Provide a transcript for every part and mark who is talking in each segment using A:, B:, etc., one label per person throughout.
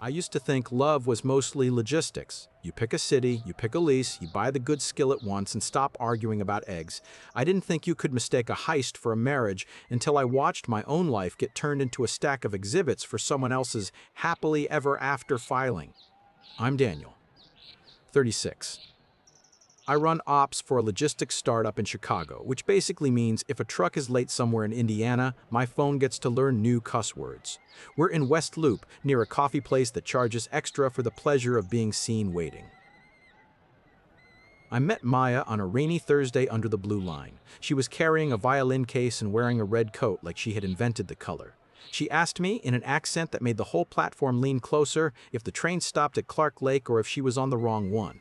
A: I used to think love was mostly logistics. You pick a city, you pick a lease, you buy the good skillet once and stop arguing about eggs. I didn't think you could mistake a heist for a marriage until I watched my own life get turned into a stack of exhibits for someone else's happily ever after filing. I'm Daniel, 36. I run ops for a logistics startup in Chicago, which basically means if a truck is late somewhere in Indiana, my phone gets to learn new cuss words. We're in West Loop, near a coffee place that charges extra for the pleasure of being seen waiting. I met Maya on a rainy Thursday under the blue line. She was carrying a violin case and wearing a red coat like she had invented the color. She asked me, in an accent that made the whole platform lean closer, if the train stopped at Clark Lake or if she was on the wrong one.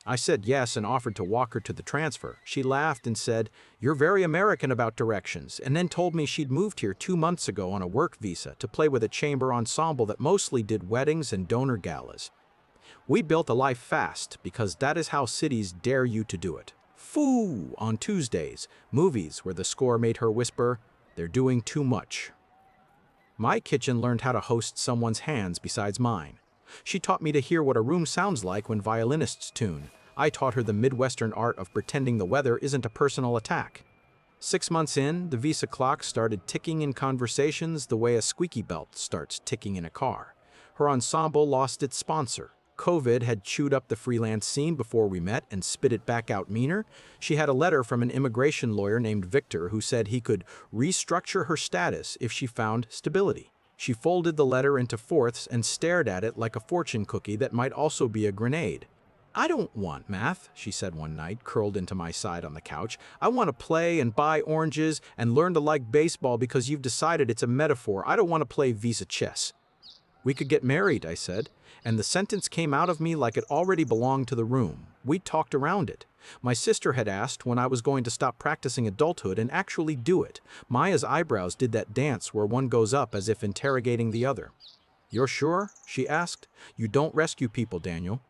A: I said yes and offered to walk her to the transfer. She laughed and said, "You're very American about directions," and then told me she'd moved here 2 months ago on a work visa to play with a chamber ensemble that mostly did weddings and donor galas. We built a life fast because that is how cities dare you to do it. Foo! On Tuesdays, movies where the score made her whisper, "They're doing too much." My kitchen learned how to host someone's hands besides mine. She taught me to hear what a room sounds like when violinists tune. I taught her the Midwestern art of pretending the weather isn't a personal attack. 6 months in, the visa clock started ticking in conversations the way a squeaky belt starts ticking in a car. Her ensemble lost its sponsor. COVID had chewed up the freelance scene before we met and spit it back out meaner. She had a letter from an immigration lawyer named Victor who said he could restructure her status if she found stability. She folded the letter into fourths and stared at it like a fortune cookie that might also be a grenade. "I don't want math," she said one night, curled into my side on the couch. "I want to play and buy oranges and learn to like baseball because you've decided it's a metaphor. I don't want to play Visa chess." "We could get married," I said, and the sentence came out of me like it already belonged to the room. We talked around it. My sister had asked when I was going to stop practicing adulthood and actually do it. Maya's eyebrows did that dance where one goes up as if interrogating the other. "You're sure?" she asked. "You don't rescue people, Daniel."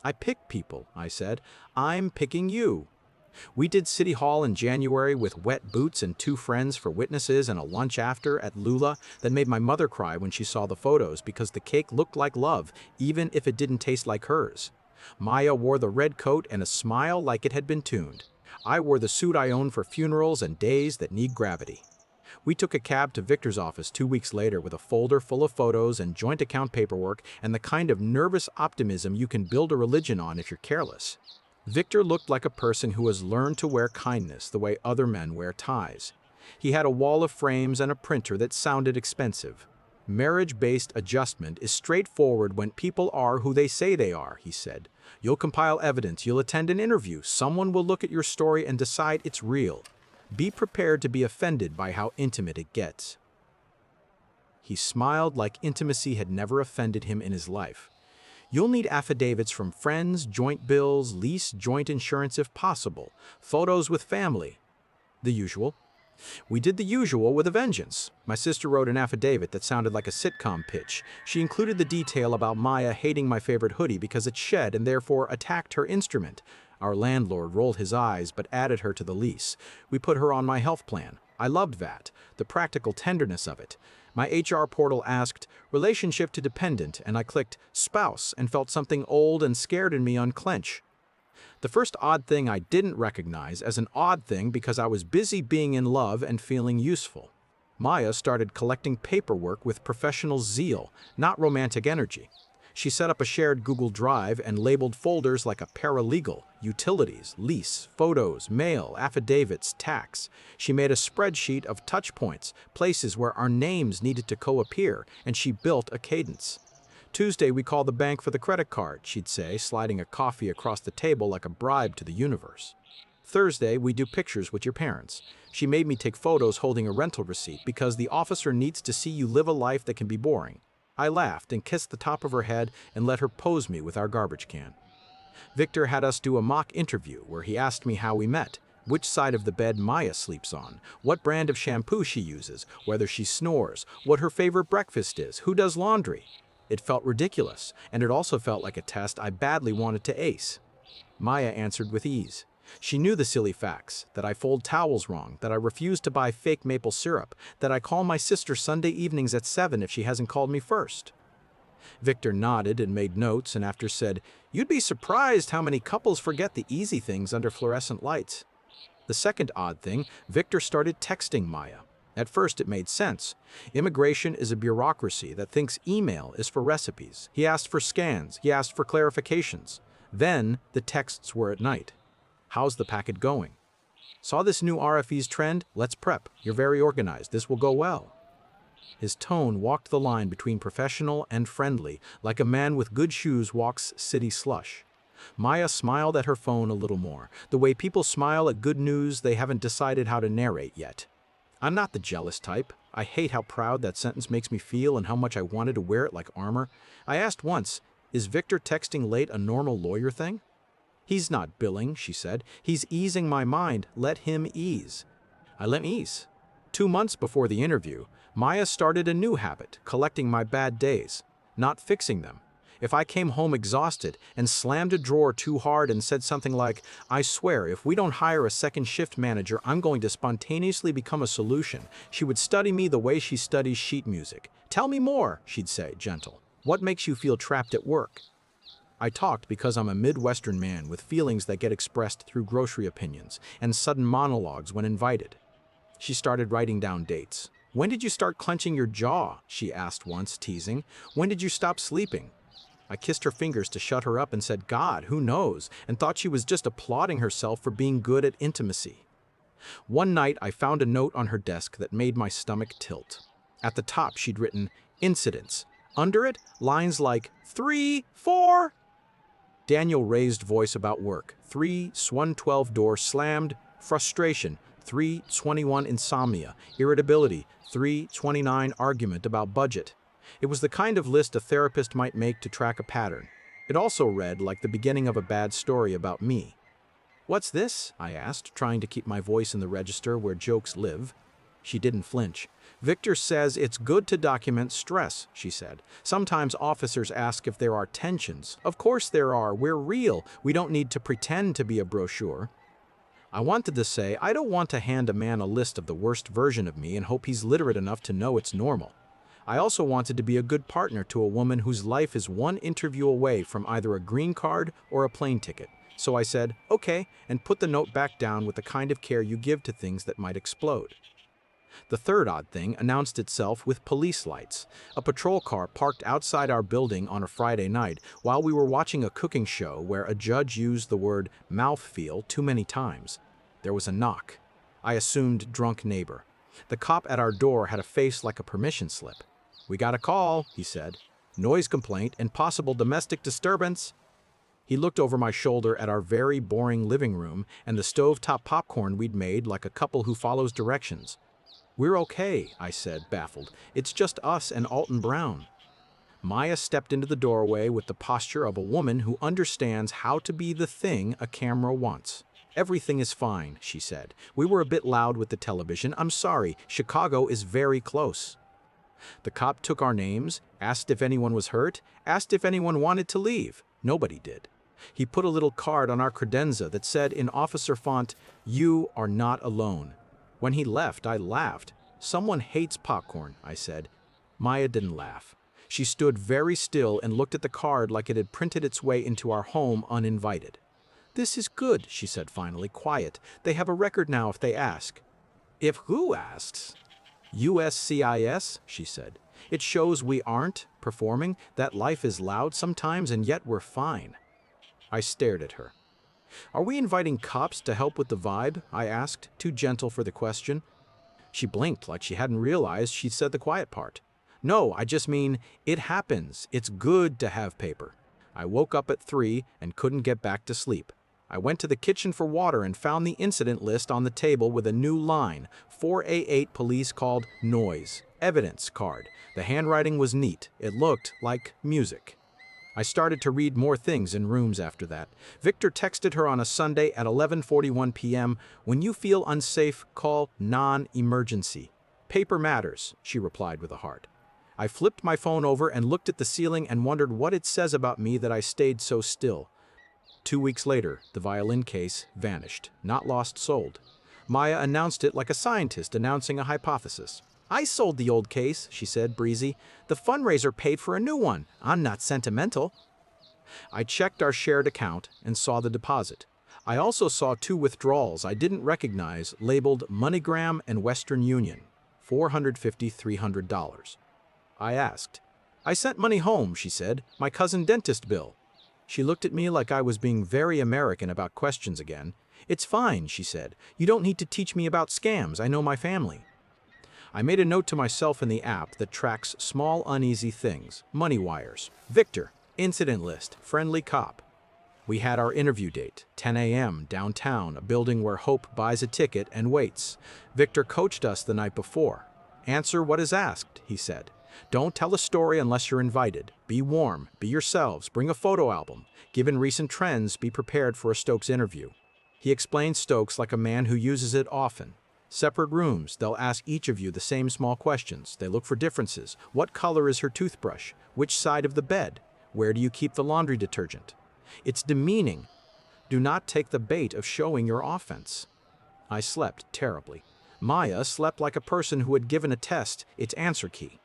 A: "I pick people," I said. "I'm picking you." We did City Hall in January with wet boots and 2 friends for witnesses and a lunch after at Lula that made my mother cry when she saw the photos because the cake looked like love, even if it didn't taste like hers. Maya wore the red coat and a smile like it had been tuned. I wore the suit I own for funerals and days that need gravity. We took a cab to Victor's office 2 weeks later with a folder full of photos and joint account paperwork and the kind of nervous optimism you can build a religion on if you're careless. Victor looked like a person who has learned to wear kindness the way other men wear ties. He had a wall of frames and a printer that sounded expensive. "Marriage-based adjustment is straightforward when people are who they say they are," he said. "You'll compile evidence, you'll attend an interview, someone will look at your story and decide it's real. Be prepared to be offended by how intimate it gets." He smiled like intimacy had never offended him in his life. "You'll need affidavits from friends, joint bills, lease, joint insurance if possible, photos with family. The usual." We did the usual with a vengeance. My sister wrote an affidavit that sounded like a sitcom pitch. She included the detail about Maya hating my favorite hoodie because it shed and therefore attacked her instrument. Our landlord rolled his eyes but added her to the lease. We put her on my health plan. I loved that, the practical tenderness of it. My HR portal asked, "Relationship to dependent," and I clicked "spouse" and felt something old and scared in me unclench. The first odd thing I didn't recognize as an odd thing because I was busy being in love and feeling useful. Maya started collecting paperwork with professional zeal, not romantic energy. She set up a shared Google Drive and labeled folders like a paralegal: utilities, lease, photos, mail, affidavits, tax. She made a spreadsheet of touch points, places where our names needed to co-appear, and she built a cadence. "Tuesday we call the bank for the credit card," she'd say, sliding a coffee across the table like a bribe to the universe. "Thursday we do pictures with your parents." She made me take photos holding a rental receipt because the officer needs to see you live a life that can be boring. I laughed and kissed the top of her head and let her pose me with our garbage can. Victor had us do a mock interview where he asked me how we met, which side of the bed Maya sleeps on, what brand of shampoo she uses, whether she snores, what her favorite breakfast is, who does laundry. It felt ridiculous, and it also felt like a test I badly wanted to ace. Maya answered with ease. She knew the silly facts, that I fold towels wrong, that I refuse to buy fake maple syrup, that I call my sister Sunday evenings at 7 if she hasn't called me first. Victor nodded and made notes and after said, "You'd be surprised how many couples forget the easy things under fluorescent lights." The second odd thing, Victor started texting Maya. At first, it made sense. Immigration is a bureaucracy that thinks email is for recipes. He asked for scans, he asked for clarifications. Then, the texts were at night. "How's the packet going?" "Saw this new RFE's trend? Let's prep. You're very organized. This will go well." His tone walked the line between professional and friendly, like a man with good shoes walks city slush. Maya smiled at her phone a little more, the way people smile at good news they haven't decided how to narrate yet. I'm not the jealous type. I hate how proud that sentence makes me feel and how much I wanted to wear it like armor. I asked once, "Is Victor texting late a normal lawyer thing?" "He's not billing," she said. "He's easing my mind. Let him ease." I let him ease. 2 months before the interview, Maya started a new habit, collecting my bad days, not fixing them. If I came home exhausted and slammed a drawer too hard and said something like, "I swear, if we don't hire a second shift manager, I'm going to spontaneously become a solution," she would study me the way she studies sheet music. "Tell me more," she'd say, gentle. "What makes you feel trapped at work?" I talked because I'm a Midwestern man with feelings that get expressed through grocery opinions and sudden monologues when invited. She started writing down dates. "When did you start clenching your jaw?" she asked once, teasing. "When did you stop sleeping?" I kissed her fingers to shut her up and said, "God, who knows?" and thought she was just applauding herself for being good at intimacy. One night, I found a note on her desk that made my stomach tilt. At the top, she'd written, "Incidents." Under it, lines like, 3, 4. Daniel raised voice about work. 3:112 door slammed. Frustration. 3:21 insomnia. Irritability. 3:29 argument about budget. It was the kind of list a therapist might make to track a pattern. It also read like the beginning of a bad story about me. "What's this?" I asked, trying to keep my voice in the register where jokes live. She didn't flinch. "Victor says it's good to document stress," she said. "Sometimes officers ask if there are tensions. Of course there are. We're real. We don't need to pretend to be a brochure." I wanted to say, I don't want to hand a man a list of the worst version of me and hope he's literate enough to know it's normal. I also wanted to be a good partner to a woman whose life is one interview away from either a green card or a plane ticket. So I said, "Okay," and put the note back down with the kind of care you give to things that might explode. The third odd thing announced itself with police lights. A patrol car parked outside our building on a Friday night while we were watching a cooking show where a judge used the word mouthfeel too many times. There was a knock. I assumed drunk neighbor. The cop at our door had a face like a permission slip. "We got a call," he said. "Noise complaint and possible domestic disturbance." He looked over my shoulder at our very boring living room and the stovetop popcorn we'd made like a couple who follows directions. "We're okay," I said, baffled. "It's just us and Alton Brown." Maya stepped into the doorway with the posture of a woman who understands how to be the thing a camera wants. "Everything is fine," she said. "We were a bit loud with the television. I'm sorry. Chicago is very close." The cop took our names, asked if anyone was hurt, asked if anyone wanted to leave. Nobody did. He put a little card on our credenza that said in officer font, "You are not alone." When he left, I laughed. "Someone hates popcorn," I said. Maya didn't laugh. She stood very still and looked at the card like it had printed its way into our home uninvited. "This is good," she said finally, quiet. "They have a record now if they ask." "If who asks?" "USCIS," she said. "It shows we aren't performing, that life is loud sometimes and yet we're fine." I stared at her. "Are we inviting cops to help with the vibe?" I asked, too gentle for the question. She blinked like she hadn't realized she'd said the quiet part. "No, I just mean, it happens. It's good to have paper." I woke up at 3 and couldn't get back to sleep. I went to the kitchen for water and found the incident list on the table with a new line. 4A8 police called noise. Evidence card. The handwriting was neat. It looked like music. I started to read more things in rooms after that. Victor texted her on a Sunday at 11:41 p.m. "When you feel unsafe, call non-emergency." "Paper matters," she replied with a heart. I flipped my phone over and looked at the ceiling and wondered what it says about me that I stayed so still. 2 weeks later, the violin case vanished, not lost, sold. Maya announced it like a scientist announcing a hypothesis. I sold the old case, she said, breezy. The fundraiser paid for a new one. I'm not sentimental. I checked our shared account and saw the deposit. I also saw two withdrawals I didn't recognize labeled MoneyGram and Western Union, $450, $300. I asked. I sent money home, she said, my cousin dentist bill. She looked at me like I was being very American about questions again. It's fine, she said. You don't need to teach me about scams. I know my family. I made a note to myself in the app that tracks small, uneasy things. Money wires. Victor. Incident list. Friendly cop. We had our interview date, 10 a.m., downtown, a building where Hope buys a ticket and waits. Victor coached us the night before. Answer what is asked, he said. Don't tell a story unless you're invited. Be warm. Be yourselves. Bring a photo album. Given recent trends, be prepared for a Stokes interview. He explained Stokes like a man who uses it often. Separate rooms. They'll ask each of you the same small questions. They look for differences. What color is her toothbrush? Which side of the bed? Where do you keep the laundry detergent? It's demeaning. Do not take the bait of showing your offense. I slept terribly. Maya slept like a person who had given a test its answer key.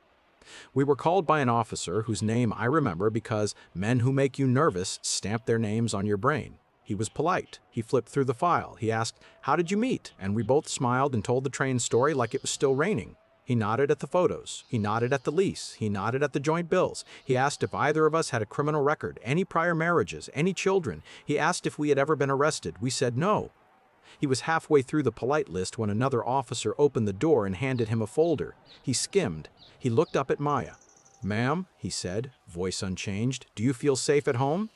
A: We were called by an officer whose name I remember because men who make you nervous stamp their names on your brain. He was polite. He flipped through the file. He asked, "How did you meet?" And we both smiled and told the train story like it was still raining. He nodded at the photos. He nodded at the lease. He nodded at the joint bills. He asked if either of us had a criminal record, any prior marriages, any children. He asked if we had ever been arrested. We said no. He was halfway through the polite list when another officer opened the door and handed him a folder. He skimmed. He looked up at Maya. "Ma'am," he said, voice unchanged, "do you feel safe at home?"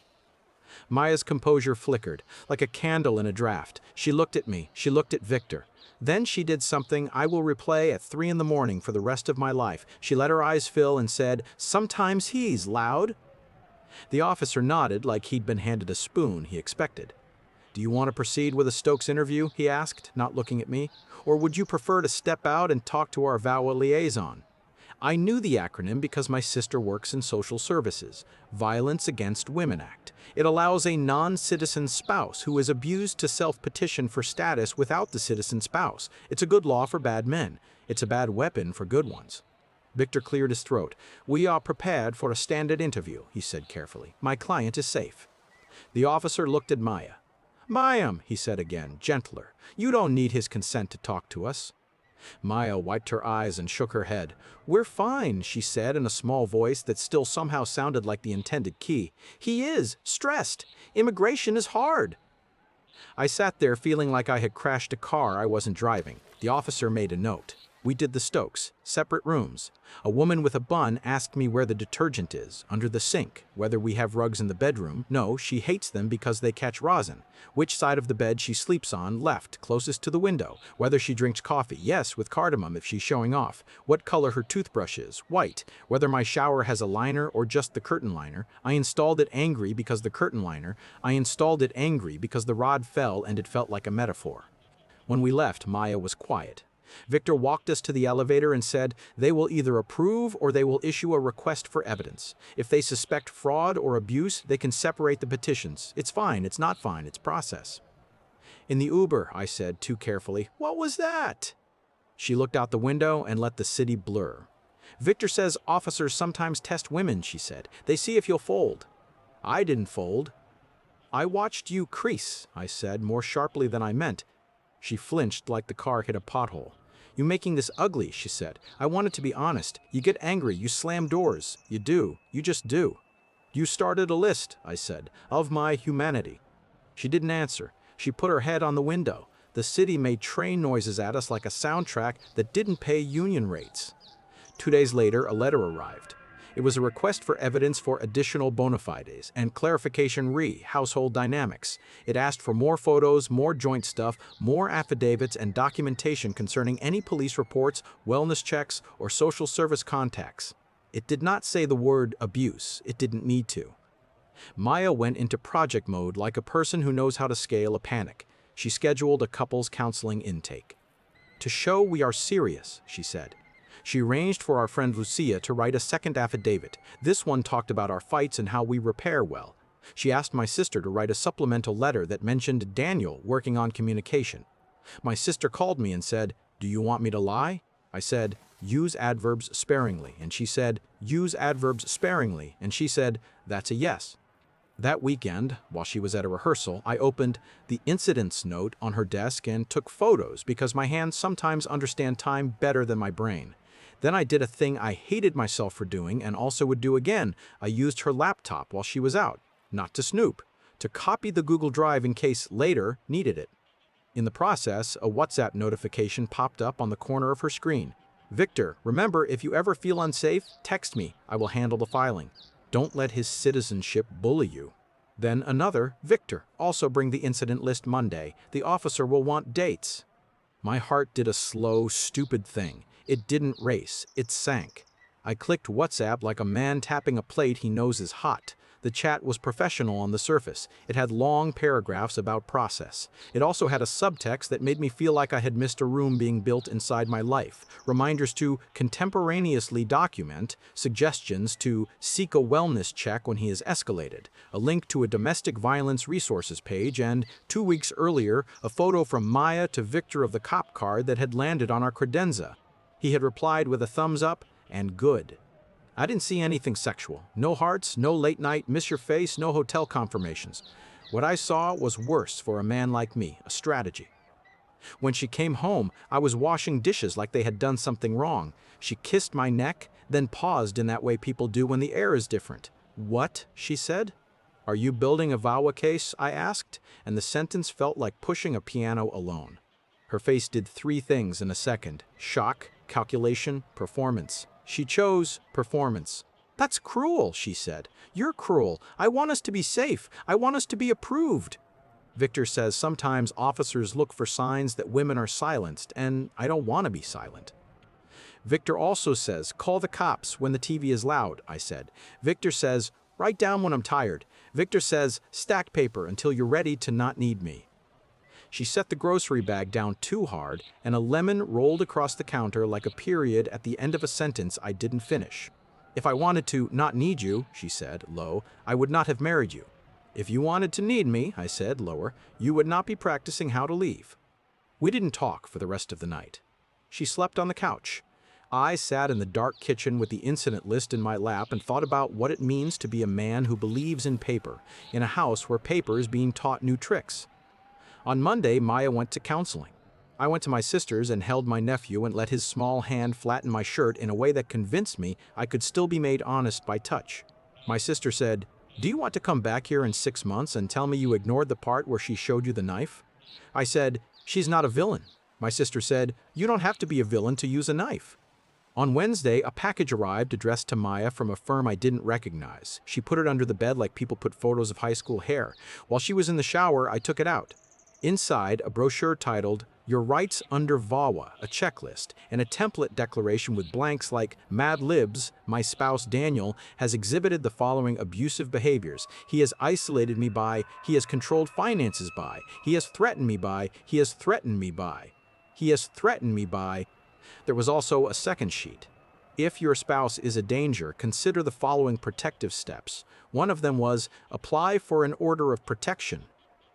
A: Maya's composure flickered, like a candle in a draft. She looked at me. She looked at Victor. Then she did something I will replay at 3 a.m. for the rest of my life. She let her eyes fill and said, "Sometimes he's loud." The officer nodded like he'd been handed a spoon he expected. "Do you want to proceed with a Stokes interview?" he asked, not looking at me. "Or would you prefer to step out and talk to our VAWA liaison?" I knew the acronym because my sister works in social services, Violence Against Women Act. It allows a non-citizen spouse who is abused to self-petition for status without the citizen spouse. It's a good law for bad men. It's a bad weapon for good ones. Victor cleared his throat. "We are prepared for a standard interview," he said carefully. "My client is safe." The officer looked at Maya. "Mayam," he said again, gentler. "You don't need his consent to talk to us." Maya wiped her eyes and shook her head. "We're fine," she said in a small voice that still somehow sounded like the intended key. "He is stressed. Immigration is hard." I sat there feeling like I had crashed a car I wasn't driving. The officer made a note. We did the Stokes, separate rooms. A woman with a bun asked me where the detergent is, under the sink, whether we have rugs in the bedroom. No, she hates them because they catch rosin. Which side of the bed she sleeps on, left, closest to the window. Whether she drinks coffee, yes, with cardamom if she's showing off. What color her toothbrush is, white. Whether my shower has a liner or just the curtain liner. I installed it angry because the curtain liner. I installed it angry because the rod fell and it felt like a metaphor. When we left, Maya was quiet. Victor walked us to the elevator and said, "They will either approve or they will issue a request for evidence. If they suspect fraud or abuse, they can separate the petitions. It's fine, it's not fine, it's process." In the Uber, I said, too carefully, "What was that?" She looked out the window and let the city blur. "Victor says officers sometimes test women," she said. "They see if you'll fold." I didn't fold. "I watched you crease," I said, more sharply than I meant. She flinched like the car hit a pothole. "You're making this ugly," she said. "I wanted to be honest. You get angry, you slam doors. You do. You just do." "You started a list," I said, "of my humanity." She didn't answer. She put her head on the window. The city made train noises at us like a soundtrack that didn't pay union rates. 2 days later, a letter arrived. It was a request for evidence for additional bona fides and clarification re household dynamics. It asked for more photos, more joint stuff, more affidavits and documentation concerning any police reports, wellness checks, or social service contacts. It did not say the word abuse. It didn't need to. Maya went into project mode like a person who knows how to scale a panic. She scheduled a couples counseling intake. "To show we are serious," she said. She arranged for our friend Lucia to write a second affidavit. This one talked about our fights and how we repair well. She asked my sister to write a supplemental letter that mentioned Daniel working on communication. My sister called me and said, "Do you want me to lie?" I said, use adverbs sparingly, and she said, use adverbs sparingly, and she said, that's a yes. That weekend, while she was at a rehearsal, I opened the incidents note on her desk and took photos because my hands sometimes understand time better than my brain. Then I did a thing I hated myself for doing and also would do again. I used her laptop while she was out, not to snoop, to copy the Google Drive in case later needed it. In the process, a WhatsApp notification popped up on the corner of her screen. Victor, remember, if you ever feel unsafe, text me. I will handle the filing. Don't let his citizenship bully you. Then another, Victor, also bring the incident list Monday. The officer will want dates. My heart did a slow, stupid thing. It didn't race, it sank. I clicked WhatsApp like a man tapping a plate he knows is hot. The chat was professional on the surface. It had long paragraphs about process. It also had a subtext that made me feel like I had missed a room being built inside my life. Reminders to contemporaneously document, suggestions to seek a wellness check when he is escalated, a link to a domestic violence resources page, and 2 weeks earlier, a photo from Maya to Victor of the cop card that had landed on our credenza. He had replied with a thumbs up and good. I didn't see anything sexual. No hearts, no late night, miss your face, no hotel confirmations. What I saw was worse for a man like me, a strategy. When she came home, I was washing dishes like they had done something wrong. She kissed my neck, then paused in that way people do when the air is different. What? She said. Are you building a VAWA case? I asked, and the sentence felt like pushing a piano alone. Her face did 3 things in a second: shock, calculation, performance. She chose performance. That's cruel, she said. You're cruel. I want us to be safe. I want us to be approved. Victor says sometimes officers look for signs that women are silenced, and I don't want to be silent. Victor also says, call the cops when the TV is loud, I said. Victor says, write down when I'm tired. Victor says, stack paper until you're ready to not need me. She set the grocery bag down too hard, and a lemon rolled across the counter like a period at the end of a sentence I didn't finish. If I wanted to not need you, she said, low, I would not have married you. If you wanted to need me, I said, lower, you would not be practicing how to leave. We didn't talk for the rest of the night. She slept on the couch. I sat in the dark kitchen with the incident list in my lap and thought about what it means to be a man who believes in paper, in a house where paper is being taught new tricks. On Monday, Maya went to counseling. I went to my sister's and held my nephew and let his small hand flatten my shirt in a way that convinced me I could still be made honest by touch. My sister said, do you want to come back here in 6 months and tell me you ignored the part where she showed you the knife? I said, she's not a villain. My sister said, you don't have to be a villain to use a knife. On Wednesday, a package arrived addressed to Maya from a firm I didn't recognize. She put it under the bed like people put photos of high school hair. While she was in the shower, I took it out. Inside, a brochure titled, Your Rights Under VAWA, a checklist, and a template declaration with blanks like, Mad Libs, my spouse Daniel, has exhibited the following abusive behaviors. He has isolated me by, he has controlled finances by, he has threatened me by, he has threatened me by, he has threatened me by. There was also a second sheet. If your spouse is a danger, consider the following protective steps. One of them was, apply for an order of protection.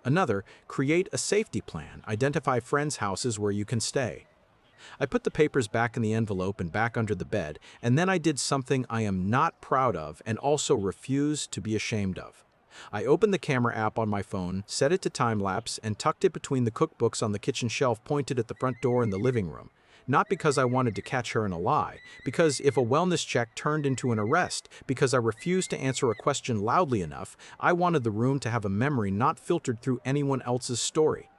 A: Another, create a safety plan, identify friends' houses where you can stay. I put the papers back in the envelope and back under the bed, and then I did something I am not proud of and also refuse to be ashamed of. I opened the camera app on my phone, set it to time-lapse, and tucked it between the cookbooks on the kitchen shelf pointed at the front door in the living room. Not because I wanted to catch her in a lie, because if a wellness check turned into an arrest, because I refused to answer a question loudly enough, I wanted the room to have a memory not filtered through anyone else's story.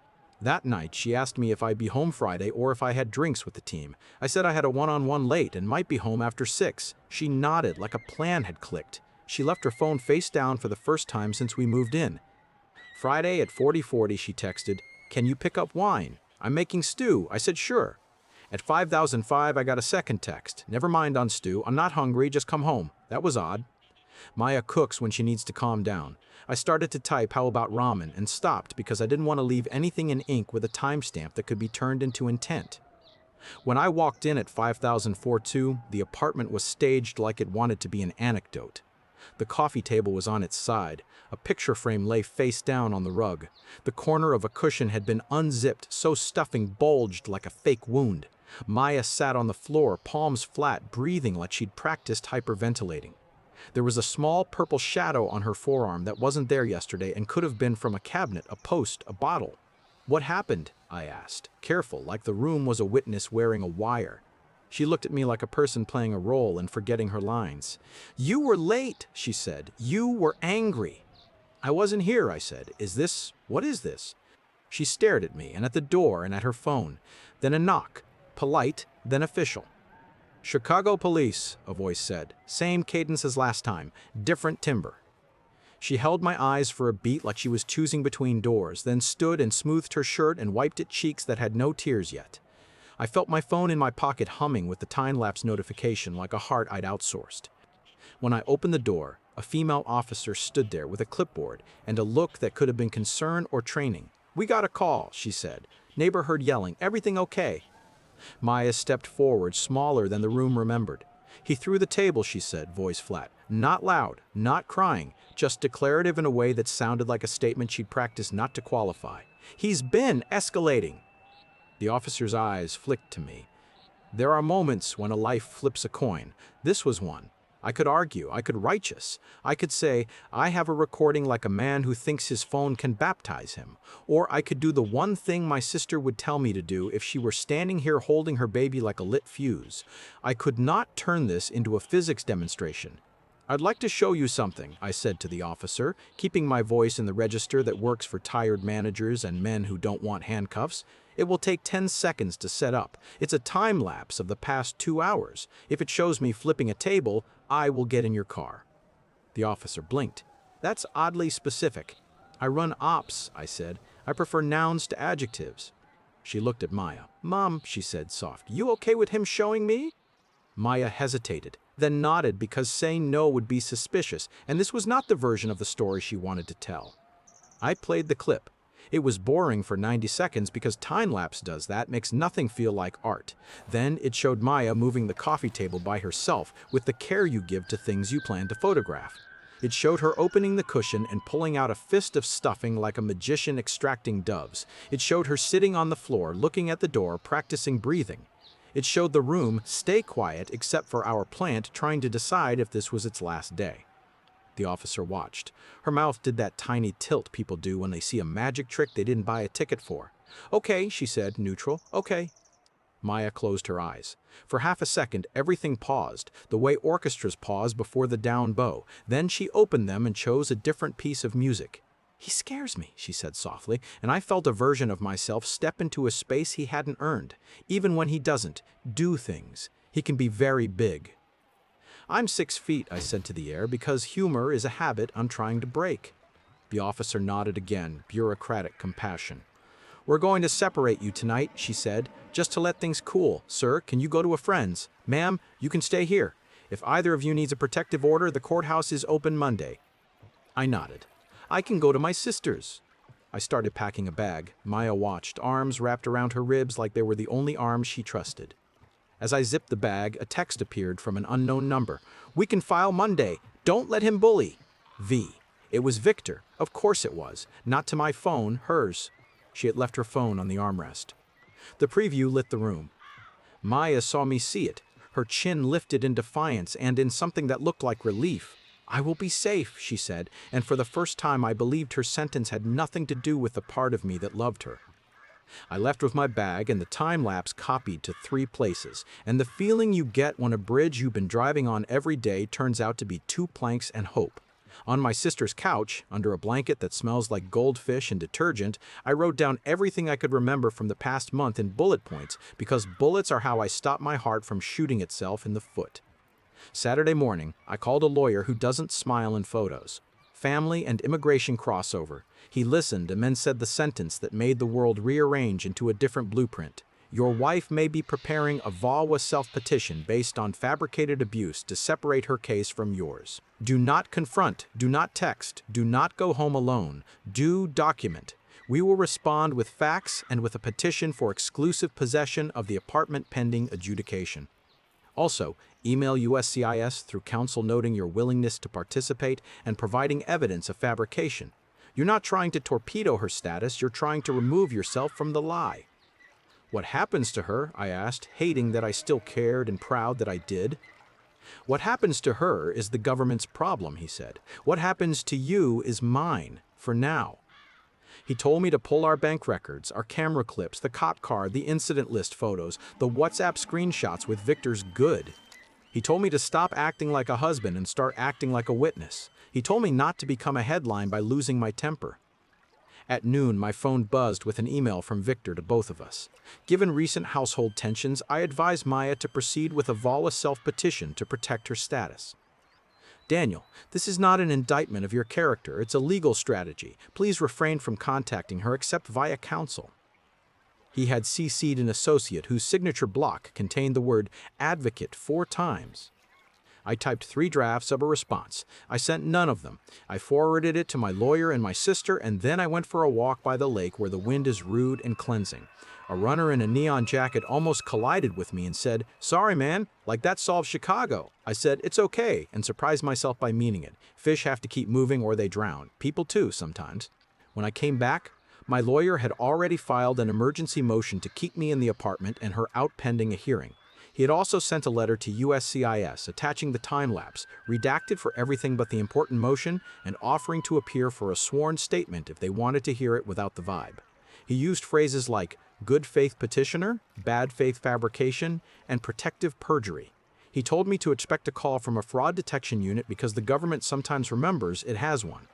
A: That night, she asked me if I'd be home Friday or if I had drinks with the team. I said I had a one-on-one late and might be home after 6. She nodded like a plan had clicked. She left her phone face down for the first time since we moved in. Friday at 40:40, she texted, can you pick up wine? I'm making stew. I said sure. At 5005, I got a second text. Never mind on stew. I'm not hungry. Just come home. That was odd. Maya cooks when she needs to calm down. I started to type how about ramen and stopped because I didn't want to leave anything in ink with a timestamp that could be turned into intent. When I walked in at 5042, the apartment was staged like it wanted to be an anecdote. The coffee table was on its side. A picture frame lay face down on the rug. The corner of a cushion had been unzipped so stuffing bulged like a fake wound. Maya sat on the floor, palms flat, breathing like she'd practiced hyperventilating. There was a small purple shadow on her forearm that wasn't there yesterday and could have been from a cabinet, a post, a bottle. "What happened?" I asked, careful, like the room was a witness wearing a wire. She looked at me like a person playing a role and forgetting her lines. "You were late," she said. "You were angry." "I wasn't here," I said. What is this?" She stared at me and at the door and at her phone. Then a knock, polite, then official. "Chicago Police," a voice said. Same cadence as last time, different timbre. She held my eyes for a beat like she was choosing between doors, then stood and smoothed her shirt and wiped at cheeks that had no tears yet. I felt my phone in my pocket humming with the time-lapse notification like a heart I'd outsourced. When I opened the door, a female officer stood there with a clipboard and a look that could have been concern or training. "We got a call," she said. "Neighbor heard yelling. Everything okay?" Maya stepped forward, smaller than the room remembered. "He threw the table," she said, voice flat. Not loud, not crying, just declarative in a way that sounded like a statement she'd practiced not to qualify. "He's been escalating." The officer's eyes flicked to me. There are moments when a life flips a coin. This was one. I could argue, I could righteous. I could say, I have a recording like a man who thinks his phone can baptize him. Or I could do the one thing my sister would tell me to do if she were standing here holding her baby like a lit fuse. I could not turn this into a physics demonstration. "I'd like to show you something," I said to the officer, keeping my voice in the register that works for tired managers and men who don't want handcuffs. "It will take 10 seconds to set up. It's a time lapse of the past 2 hours. If it shows me flipping a table, I will get in your car." The officer blinked. "That's oddly specific." "I run ops," I said. "I prefer nouns to adjectives." She looked at Maya. "Mom," she said soft, "you okay with him showing me?" Maya hesitated, then nodded because saying no would be suspicious, and this was not the version of the story she wanted to tell. I played the clip. It was boring for 90 seconds because time-lapse does that, makes nothing feel like art. Then it showed Maya moving the coffee table by herself with the care you give to things you plan to photograph. It showed her opening the cushion and pulling out a fist of stuffing like a magician extracting doves. It showed her sitting on the floor, looking at the door, practicing breathing. It showed the room stay quiet except for our plant trying to decide if this was its last day. The officer watched. Her mouth did that tiny tilt people do when they see a magic trick they didn't buy a ticket for. "Okay," she said, neutral. "Okay." Maya closed her eyes. For half a second, everything paused, the way orchestras pause before the down bow. Then she opened them and chose a different piece of music. "He scares me," she said softly, and I felt a version of myself step into a space he hadn't earned. Even when he doesn't do things, he can be very big. "I'm 6 feet," I said to the air, "because humor is a habit I'm trying to break." The officer nodded again, bureaucratic compassion. "We're going to separate you tonight," she said, "just to let things cool. Sir, can you go to a friend's? Ma'am, you can stay here. If either of you needs a protective order, the courthouse is open Monday." I nodded. "I can go to my sister's." I started packing a bag. Maya watched, arms wrapped around her ribs like they were the only arms she trusted. As I zipped the bag, a text appeared from an unknown number. "We can file Monday. Don't let him bully." V. It was Victor. Of course it was. Not to my phone, hers. She had left her phone on the armrest. The preview lit the room. Maya saw me see it. Her chin lifted in defiance and in something that looked like relief. "I will be safe," she said, and for the first time I believed her sentence had nothing to do with the part of me that loved her. I left with my bag and the time-lapse copied to 3 places, and the feeling you get when a bridge you've been driving on every day turns out to be 2 planks and hope. On my sister's couch, under a blanket that smells like goldfish and detergent, I wrote down everything I could remember from the past month in bullet points, because bullets are how I stop my heart from shooting itself in the foot. Saturday morning, I called a lawyer who doesn't smile in photos. Family and immigration crossover. He listened and then said the sentence that made the world rearrange into a different blueprint. Your wife may be preparing a VAWA self-petition based on fabricated abuse to separate her case from yours. Do not confront, do not text, do not go home alone. Do document. We will respond with facts and with a petition for exclusive possession of the apartment pending adjudication. Also, email USCIS through counsel noting your willingness to participate and providing evidence of fabrication. You're not trying to torpedo her status, you're trying to remove yourself from the lie. What happens to her? I asked, hating that I still cared and proud that I did. What happens to her is the government's problem, he said. What happens to you is mine, for now. He told me to pull our bank records, our camera clips, the cop car, the incident list photos, the WhatsApp screenshots with Victor's good. He told me to stop acting like a husband and start acting like a witness. He told me not to become a headline by losing my temper. At noon, my phone buzzed with an email from Victor to both of us. Given recent household tensions, I advised Maya to proceed with a Vala self-petition to protect her status. Daniel, this is not an indictment of your character, it's a legal strategy. Please refrain from contacting her except via counsel. He had CC'd an associate whose signature block contained the word advocate 4 times. I typed 3 drafts of a response. I sent none of them. I forwarded it to my lawyer and my sister, and then I went for a walk by the lake where the wind is rude and cleansing. A runner in a neon jacket almost collided with me and said, "Sorry, man, like that solves Chicago." I said, "It's okay," and surprised myself by meaning it. Fish have to keep moving or they drown. People too, sometimes. When I came back, my lawyer had already filed an emergency motion to keep me in the apartment and her out pending a hearing. He had also sent a letter to USCIS attaching the time lapse, redacted for everything but the important motion, and offering to appear for a sworn statement if they wanted to hear it without the vibe. He used phrases like good faith petitioner, bad faith fabrication, and protective perjury. He told me to expect a call from a fraud detection unit because the government sometimes remembers it has one.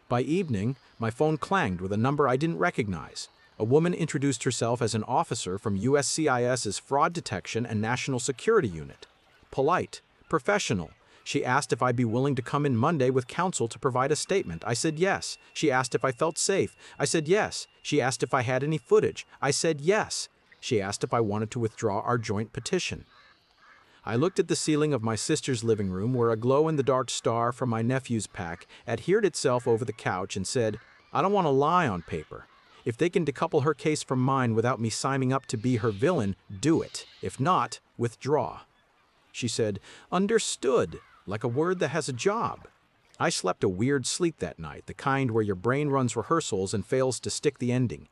A: By evening, my phone clanged with a number I didn't recognize. A woman introduced herself as an officer from USCIS's Fraud Detection and National Security Unit. Polite, professional. She asked if I'd be willing to come in Monday with counsel to provide a statement. I said yes. She asked if I felt safe. I said yes. She asked if I had any footage. I said yes. She asked if I wanted to withdraw our joint petition. I looked at the ceiling of my sister's living room where a glow-in-the-dark star from my nephew's pack adhered itself over the couch and said, "I don't want to lie on paper. If they can decouple her case from mine without me signing up to be her villain, do it. If not, withdraw." She said, "Understood," like a word that has a job. I slept a weird sleep that night, the kind where your brain runs rehearsals and fails to stick the ending.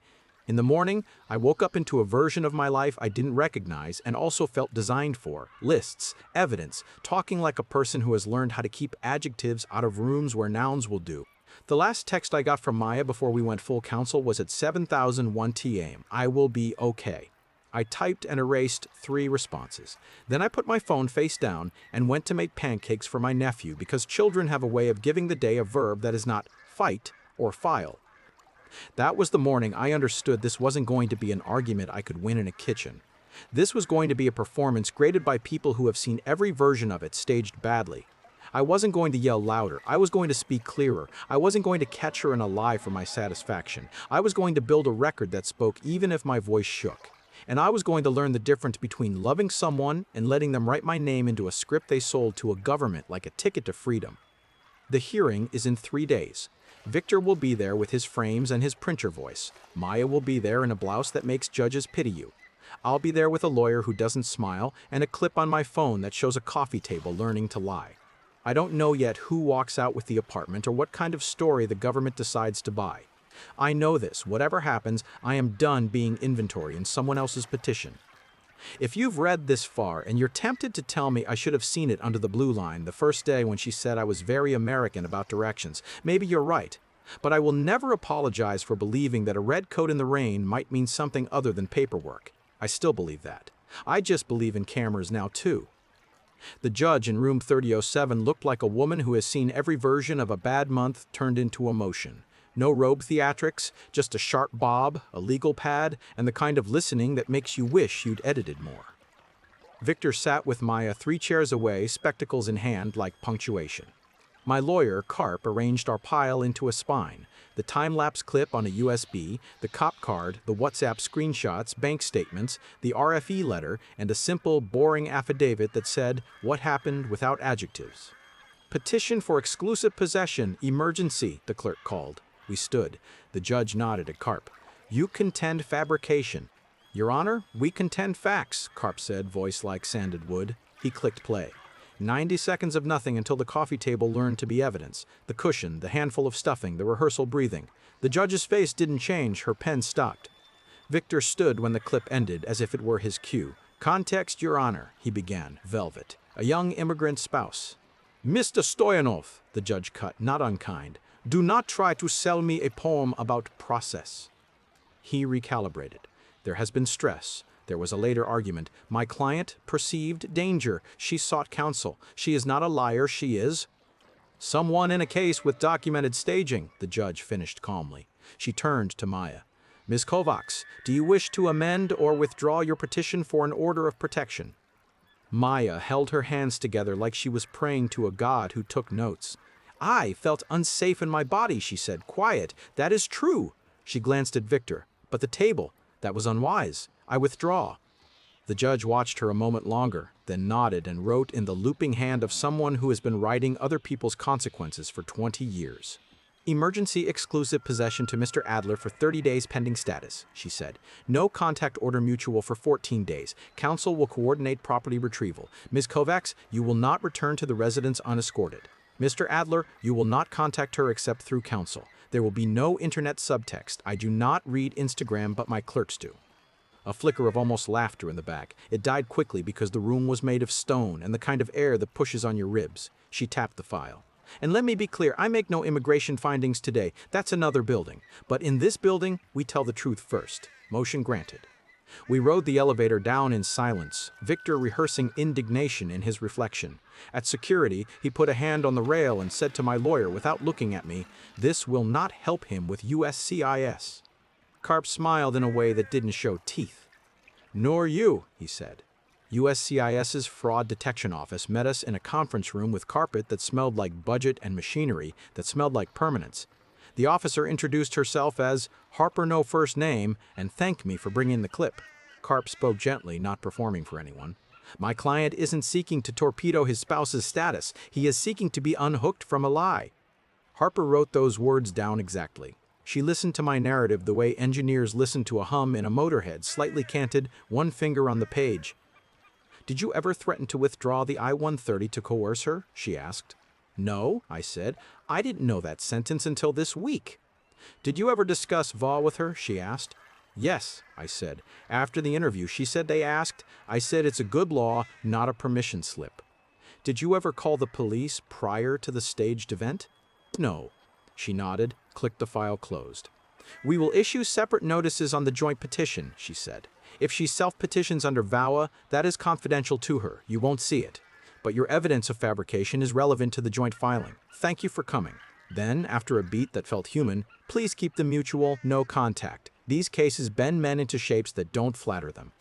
A: In the morning, I woke up into a version of my life I didn't recognize and also felt designed for. Lists, evidence, talking like a person who has learned how to keep adjectives out of rooms where nouns will do. The last text I got from Maya before we went full counsel was at 7,001 TAM. I will be okay. I typed and erased 3 responses. Then I put my phone face down and went to make pancakes for my nephew because children have a way of giving the day a verb that is not fight or file. That was the morning I understood this wasn't going to be an argument I could win in a kitchen. This was going to be a performance graded by people who have seen every version of it staged badly. I wasn't going to yell louder. I was going to speak clearer. I wasn't going to catch her in a lie for my satisfaction. I was going to build a record that spoke even if my voice shook. And I was going to learn the difference between loving someone and letting them write my name into a script they sold to a government like a ticket to freedom. The hearing is in 3 days. Victor will be there with his frames and his printer voice. Maya will be there in a blouse that makes judges pity you. I'll be there with a lawyer who doesn't smile and a clip on my phone that shows a coffee table learning to lie. I don't know yet who walks out with the apartment or what kind of story the government decides to buy. I know this. Whatever happens, I am done being inventory in someone else's petition. If you've read this far and you're tempted to tell me I should have seen it under the blue line the first day when she said I was very American about directions, maybe you're right. But I will never apologize for believing that a red coat in the rain might mean something other than paperwork. I still believe that. I just believe in cameras now too. The judge in room 3007 looked like a woman who has seen every version of a bad month turned into emotion. No robe theatrics, just a sharp bob, a legal pad, and the kind of listening that makes you wish you'd edited more. Victor sat with Maya 3 chairs away, spectacles in hand like punctuation. My lawyer, Carp, arranged our pile into a spine. The time-lapse clip on a USB, the cop card, the WhatsApp screenshots, bank statements, the RFE letter, and a simple, boring affidavit that said, "What happened," without adjectives. "Petition for exclusive possession, emergency," the clerk called. We stood. The judge nodded at Carp. "You contend fabrication." "Your Honor, we contend facts," Carp said, voice like sanded wood. He clicked play. 90 seconds of nothing until the coffee table learned to be evidence. The cushion, the handful of stuffing, the rehearsal breathing. The judge's face didn't change, her pen stopped. Victor stood when the clip ended as if it were his cue. "Context, Your Honor," he began. "Velvet. A young immigrant spouse." "Mr. Stoyanov," the judge cut, not unkind, "do not try to sell me a poem about process." He recalibrated. "There has been stress. There was a later argument. My client perceived danger. She sought counsel. She is not a liar. She is someone in a case with documented staging," the judge finished calmly. She turned to Maya. "Ms. Kovacs, do you wish to amend or withdraw your petition for an order of protection?" Maya held her hands together like she was praying to a god who took notes. "I felt unsafe in my body," she said. "Quiet. That is true." She glanced at Victor. "But the table, that was unwise. I withdraw." The judge watched her a moment longer, then nodded and wrote in the looping hand of someone who has been writing other people's consequences for 20 years. "Emergency exclusive possession to Mr. Adler for 30 days pending status," she said. "No contact order mutual for 14 days. Counsel will coordinate property retrieval. Ms. Kovacs, you will not return to the residence unescorted. Mr. Adler, you will not contact her except through counsel. There will be no internet subtext. I do not read Instagram, but my clerks do." A flicker of almost laughter in the back. It died quickly because the room was made of stone and the kind of air that pushes on your ribs. She tapped the file. "And let me be clear, I make no immigration findings today. That's another building. But in this building, we tell the truth first." Motion granted. We rode the elevator down in silence, Victor rehearsing indignation in his reflection. At security, he put a hand on the rail and said to my lawyer without looking at me, "This will not help him with USCIS." Karp smiled in a way that didn't show teeth. "Nor you," he said. USCIS's Fraud Detection Office met us in a conference room with carpet that smelled like budget and machinery that smelled like permanence. The officer introduced herself as Harper No First Name and thanked me for bringing the clip. Karp spoke gently, not performing for anyone. "My client isn't seeking to torpedo his spouse's status. He is seeking to be unhooked from a lie." Harper wrote those words down exactly. She listened to my narrative the way engineers listen to a hum in a motorhead, slightly canted, one finger on the page. "Did you ever threaten to withdraw the I-130 to coerce her?" she asked. "No," I said. "I didn't know that sentence until this week." "Did you ever discuss VAW with her?" she asked. "Yes," I said. "After the interview, she said they asked. I said it's a good law, not a permission slip." "Did you ever call the police prior to the staged event?" "No." She nodded, clicked the file closed. "We will issue separate notices on the joint petition," she said. "If she self-petitions under VAWA, that is confidential to her. You won't see it. But your evidence of fabrication is relevant to the joint filing. Thank you for coming." Then, after a beat that felt human, "Please keep the mutual, no contact. These cases bend men into shapes that don't flatter them."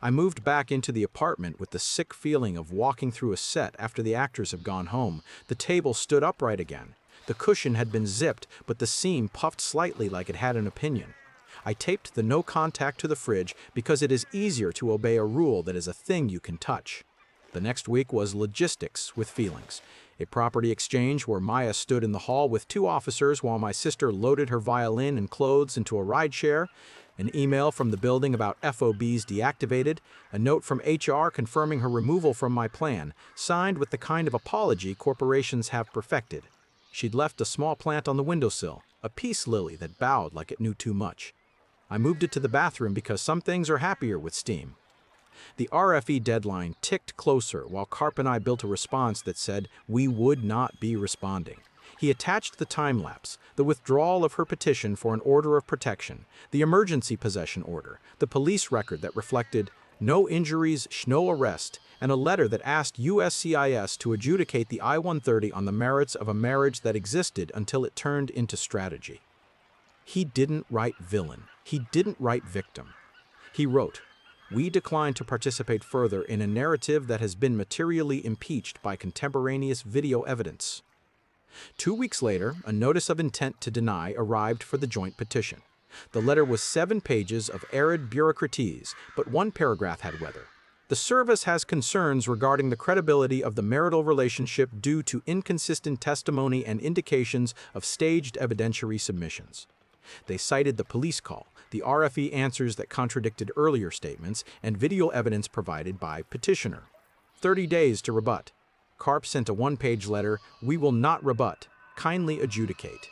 A: I moved back into the apartment with the sick feeling of walking through a set after the actors have gone home. The table stood upright again. The cushion had been zipped, but the seam puffed slightly like it had an opinion. I taped the no contact to the fridge because it is easier to obey a rule that is a thing you can touch. The next week was logistics with feelings. A property exchange where Maya stood in the hall with 2 officers while my sister loaded her violin and clothes into a rideshare, an email from the building about FOBs deactivated, a note from HR confirming her removal from my plan, signed with the kind of apology corporations have perfected. She'd left a small plant on the windowsill, a peace lily that bowed like it knew too much. I moved it to the bathroom because some things are happier with steam. The RFE deadline ticked closer while Karp and I built a response that said we would not be responding. He attached the time lapse, the withdrawal of her petition for an order of protection, the emergency possession order, the police record that reflected no injuries, no arrest, and a letter that asked USCIS to adjudicate the I-130 on the merits of a marriage that existed until it turned into strategy. He didn't write villain. He didn't write victim. He wrote, "We decline to participate further in a narrative that has been materially impeached by contemporaneous video evidence." 2 weeks later, a notice of intent to deny arrived for the joint petition. The letter was 7 pages of arid bureaucratese, but 1 paragraph had weather. "The service has concerns regarding the credibility of the marital relationship due to inconsistent testimony and indications of staged evidentiary submissions." They cited the police call, the RFE answers that contradicted earlier statements, and video evidence provided by petitioner. 30 days to rebut. Karp sent a 1-page letter, "We will not rebut. Kindly adjudicate."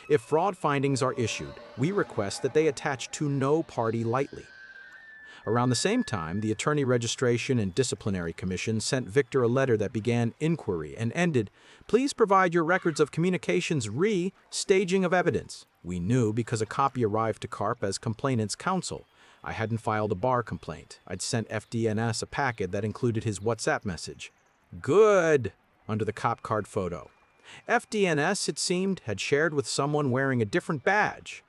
A: If fraud findings are issued, we request that they attach to no party lightly. Around the same time, the Attorney Registration and Disciplinary Commission sent Victor a letter that began inquiry and ended, "Please provide your records of communications staging of evidence." We knew because a copy arrived to CARP as complainant's counsel. I hadn't filed a bar complaint. I'd sent FDNS a packet that included his WhatsApp message. "Good," under the cop card photo. FDNS, it seemed, had shared with someone wearing a different badge.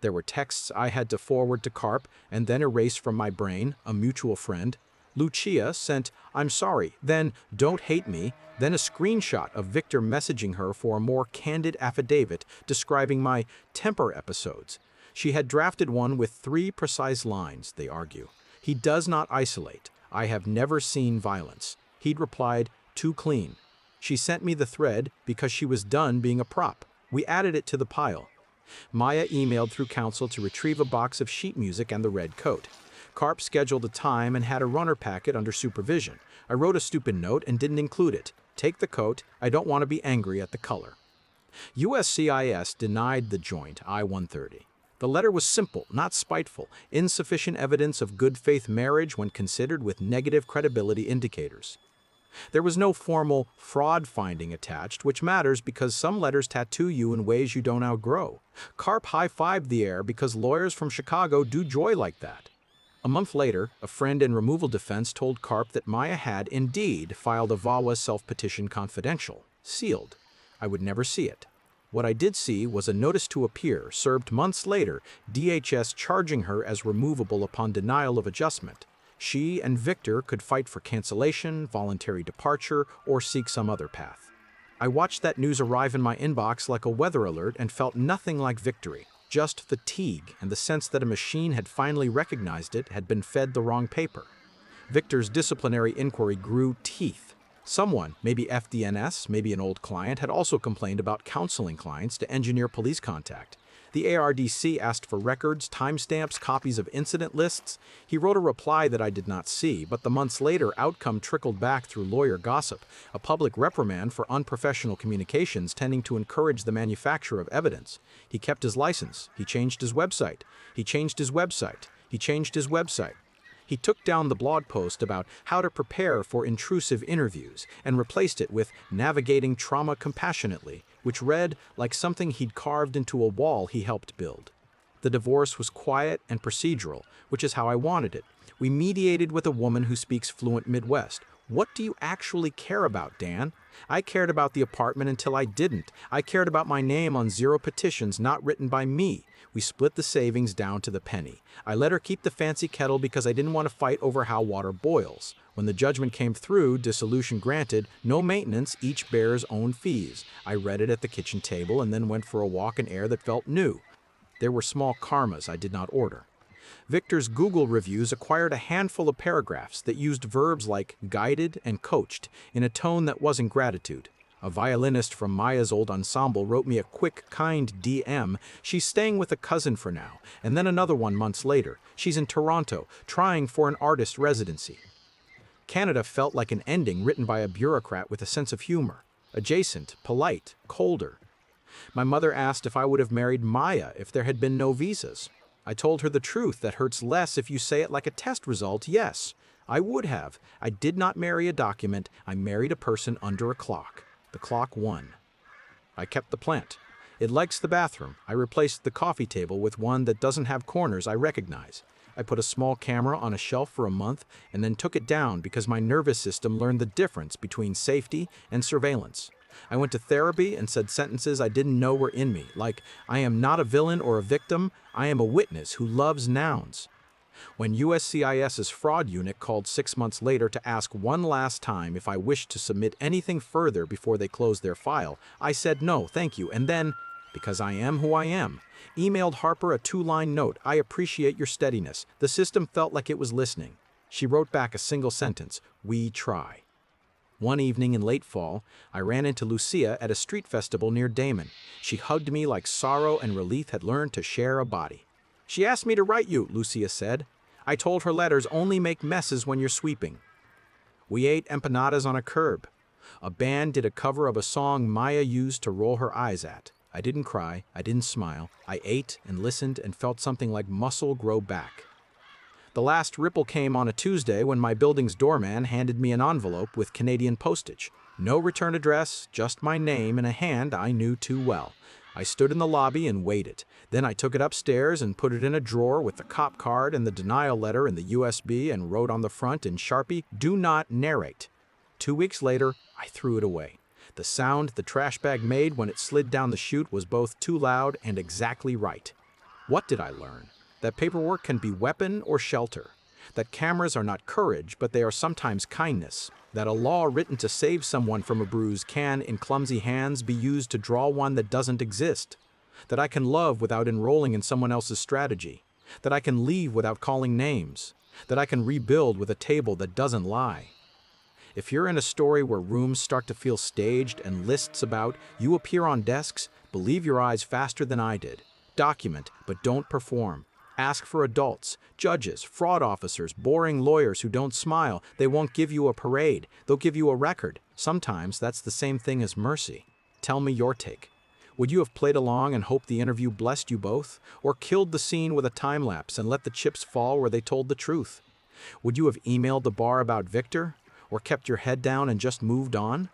A: There were texts I had to forward to CARP and then erase from my brain. A mutual friend, Lucia, sent, "I'm sorry," then "Don't hate me," then a screenshot of Victor messaging her for a more candid affidavit describing my temper episodes. She had drafted one with 3 precise lines, they argue. "He does not isolate. I have never seen violence." He'd replied, "Too clean." She sent me the thread because she was done being a prop. We added it to the pile. Maya emailed through counsel to retrieve a box of sheet music and the red coat. CARP scheduled a time and had a runner packet under supervision. I wrote a stupid note and didn't include it. "Take the coat. I don't want to be angry at the color." USCIS denied the joint I-130. The letter was simple, not spiteful, insufficient evidence of good faith marriage when considered with negative credibility indicators. There was no formal fraud finding attached, which matters because some letters tattoo you in ways you don't outgrow. CARP high-fived the air because lawyers from Chicago do joy like that. A month later, a friend in removal defense told CARP that Maya had indeed filed a VAWA self-petition confidential, sealed. I would never see it. What I did see was a notice to appear, served months later, DHS charging her as removable upon denial of adjustment. She and Victor could fight for cancellation, voluntary departure, or seek some other path. I watched that news arrive in my inbox like a weather alert and felt nothing like victory, just fatigue and the sense that a machine had finally recognized it had been fed the wrong paper. Victor's disciplinary inquiry grew teeth. Someone, maybe FDNS, maybe an old client, had also complained about counseling clients to engineer police contact. The ARDC asked for records, timestamps, copies of incident lists. He wrote a reply that I did not see, but the months later outcome trickled back through lawyer gossip, a public reprimand for unprofessional communications tending to encourage the manufacture of evidence. He kept his license. He changed his website. He changed his website. He changed his website. He took down the blog post about how to prepare for intrusive interviews and replaced it with "Navigating Trauma Compassionately," which read like something he'd carved into a wall he helped build. The divorce was quiet and procedural, which is how I wanted it. We mediated with a woman who speaks fluent Midwest. What do you actually care about, Dan? I cared about the apartment until I didn't. I cared about my name on 0 petitions not written by me. We split the savings down to the penny. I let her keep the fancy kettle because I didn't want to fight over how water boils. When the judgment came through, dissolution granted, no maintenance, each bears own fees. I read it at the kitchen table and then went for a walk in air that felt new. There were small karmas I did not order. Victor's Google reviews acquired a handful of paragraphs that used verbs like guided and coached in a tone that wasn't gratitude. A violinist from Maya's old ensemble wrote me a quick, kind DM. She's staying with a cousin for now, and then another one months later. She's in Toronto, trying for an artist residency. Canada felt like an ending written by a bureaucrat with a sense of humor. Adjacent, polite, colder. My mother asked if I would have married Maya if there had been no visas. I told her the truth that hurts less if you say it like a test result. Yes, I would have. I did not marry a document. I married a person under a clock. The clock won. I kept the plant. It likes the bathroom. I replaced the coffee table with one that doesn't have corners I recognize. I put a small camera on a shelf for a month and then took it down because my nervous system learned the difference between safety and surveillance. I went to therapy and said sentences I didn't know were in me, like, "I am not a villain or a victim, I am a witness who loves nouns." When USCIS's fraud unit called 6 months later to ask one last time if I wished to submit anything further before they closed their file, I said no, thank you, and then, because I am who I am, emailed Harper a 2-line note. "I appreciate your steadiness." The system felt like it was listening. She wrote back a single sentence, "We try." One evening in late fall, I ran into Lucia at a street festival near Damon. She hugged me like sorrow and relief had learned to share a body. "She asked me to write you," Lucia said. "I told her letters only make messes when you're sweeping." We ate empanadas on a curb. A band did a cover of a song Maya used to roll her eyes at. I didn't cry, I didn't smile. I ate and listened and felt something like muscle grow back. The last ripple came on a Tuesday when my building's doorman handed me an envelope with Canadian postage. No return address, just my name in a hand I knew too well. I stood in the lobby and waited. Then I took it upstairs and put it in a drawer with the cop card and the denial letter and the USB and wrote on the front in Sharpie, "Do not narrate." 2 weeks later, I threw it away. The sound the trash bag made when it slid down the chute was both too loud and exactly right. What did I learn? That paperwork can be weapon or shelter. That cameras are not courage, but they are sometimes kindness. That a law written to save someone from a bruise can, in clumsy hands, be used to draw one that doesn't exist. That I can love without enrolling in someone else's strategy. That I can leave without calling names. That I can rebuild with a table that doesn't lie. If you're in a story where rooms start to feel staged and lists about, you appear on desks, believe your eyes faster than I did. Document, but don't perform. Ask for adults, judges, fraud officers, boring lawyers who don't smile. They won't give you a parade. They'll give you a record. Sometimes that's the same thing as mercy. Tell me your take. Would you have played along and hoped the interview blessed you both? Or killed the scene with a time lapse and let the chips fall where they told the truth? Would you have emailed the bar about Victor? Or kept your head down and just moved on?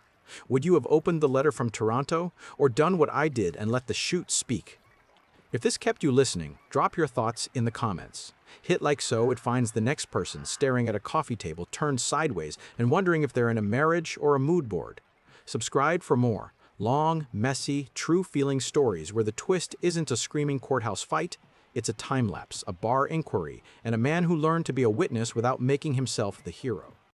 A: Would you have opened the letter from Toronto? Or done what I did and let the chute speak? If this kept you listening, drop your thoughts in the comments. Hit like so it finds the next person staring at a coffee table turned sideways and wondering if they're in a marriage or a mood board. Subscribe for more long, messy, true-feeling stories where the twist isn't a screaming courthouse fight, it's a time lapse, a bar inquiry, and a man who learned to be a witness without making himself the hero.